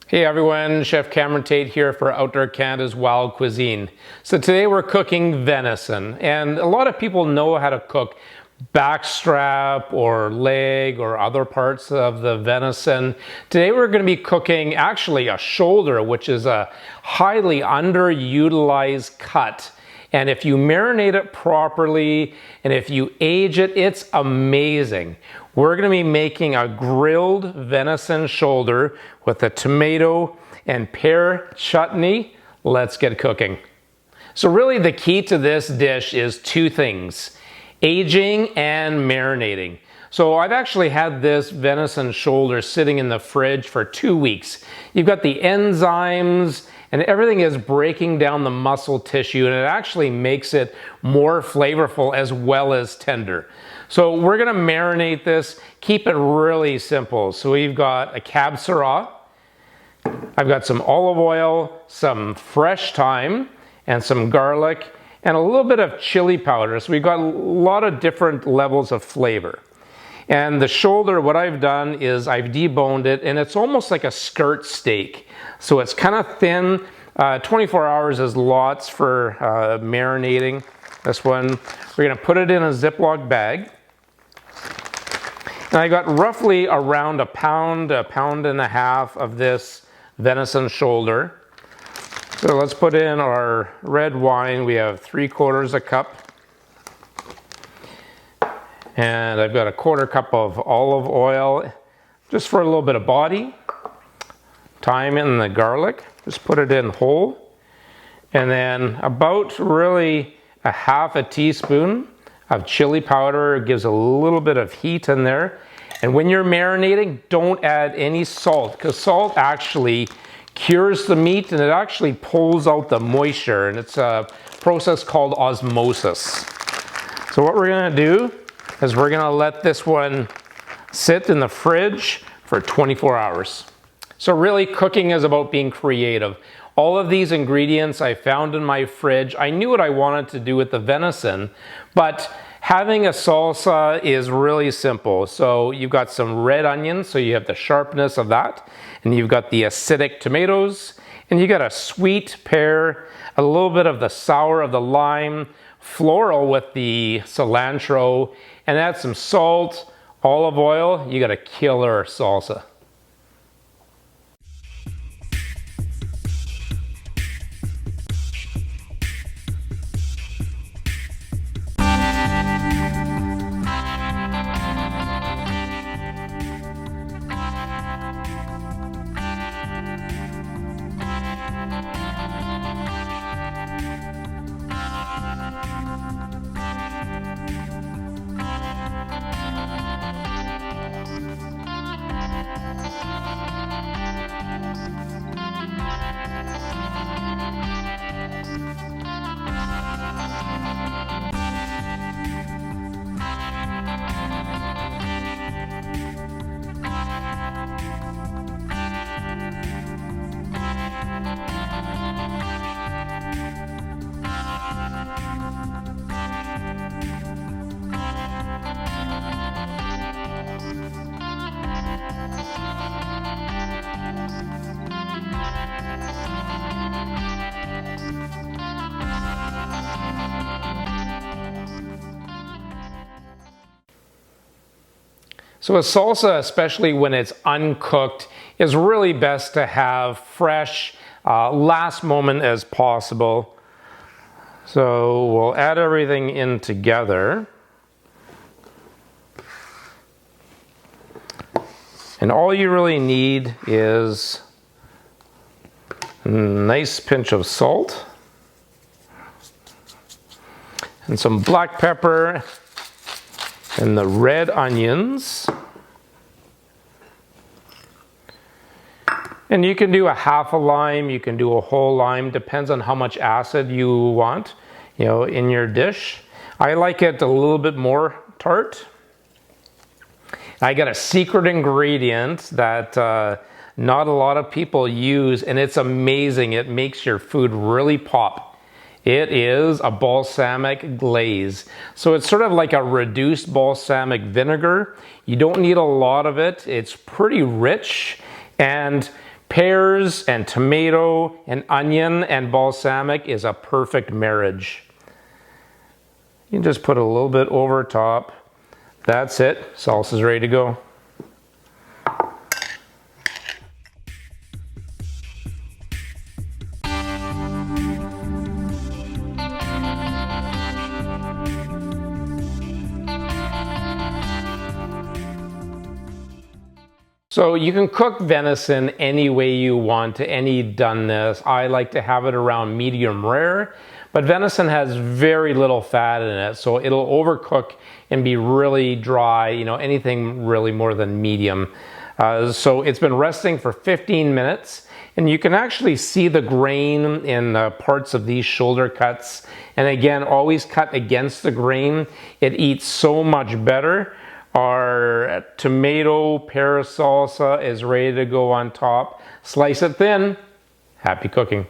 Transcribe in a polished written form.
Hey everyone, Chef Cameron Tait here for Outdoor Canada's Wild Cuisine. So today we're cooking venison, and a lot of people know how to cook backstrap or leg or other parts of the venison. Today we're going to be cooking actually a shoulder, which is a highly underutilized cut. And if you marinate it properly and if you age it, it's amazing. We're going to be making a grilled venison shoulder with a tomato and pear chutney. Let's get cooking. So really the key to this dish is two things: aging and marinating. So I've actually had this venison shoulder sitting in the fridge for 2 weeks. You've got the enzymes and everything is breaking down the muscle tissue, and it actually makes it more flavorful as well as tender. So we're gonna marinate this, keep it really simple. So we've got a cab Syrah, I've got some olive oil, some fresh thyme, and some garlic, and a little bit of chili powder. So we've got a lot of different levels of flavor. And the shoulder, what I've done is I've deboned it, and it's almost like a skirt steak. So it's kind of thin. 24 hours is lots for marinating. This one, we're gonna put it in a Ziploc bag. And I got roughly around a pound and a half of this venison shoulder. So let's put in our red wine. We have 3/4 a cup. And I've got a 1/4 cup of olive oil, just for a little bit of body. Thyme and the garlic, just put it in whole. And then about really a 1/2 teaspoon of chili powder. It gives a little bit of heat in there. And when you're marinating, don't add any salt, because salt actually cures the meat and it actually pulls out the moisture, and it's a process called osmosis. So what we're gonna do is we're gonna let this one sit in the fridge for 24 hours. So really, cooking is about being creative. All of these ingredients I found in my fridge. I knew what I wanted to do with the venison, but having a salsa is really simple. So you've got some red onions, so you have the sharpness of that, and you've got the acidic tomatoes, and you got a sweet pear, a little bit of the sour of the lime, floral with the cilantro, and add some salt, olive oil. You got a killer salsa. So a salsa, especially when it's uncooked, is really best to have fresh, last moment as possible. So we'll add everything in together. And all you really need is a nice pinch of salt and some black pepper and the red onions. And you can do a 1/2 lime, you can do a whole lime, depends on how much acid you want, in your dish. I like it a little bit more tart. I got a secret ingredient that not a lot of people use, and it's amazing. It makes your food really pop. It is a balsamic glaze. So it's sort of like a reduced balsamic vinegar. You don't need a lot of it. It's pretty rich, and Pears and tomato and onion and balsamic is a perfect marriage. You can just put a little bit over top. That's it. Salsa's ready to go. So you can cook venison any way you want, any doneness. I like to have it around medium rare, but venison has very little fat in it, so it'll overcook and be really dry, you know, anything really more than medium. So it's been resting for 15 minutes, and you can actually see the grain in parts of these shoulder cuts. And again, always cut against the grain. It eats so much better. Our tomato pear salsa is ready to go on top. Slice it thin. Happy cooking.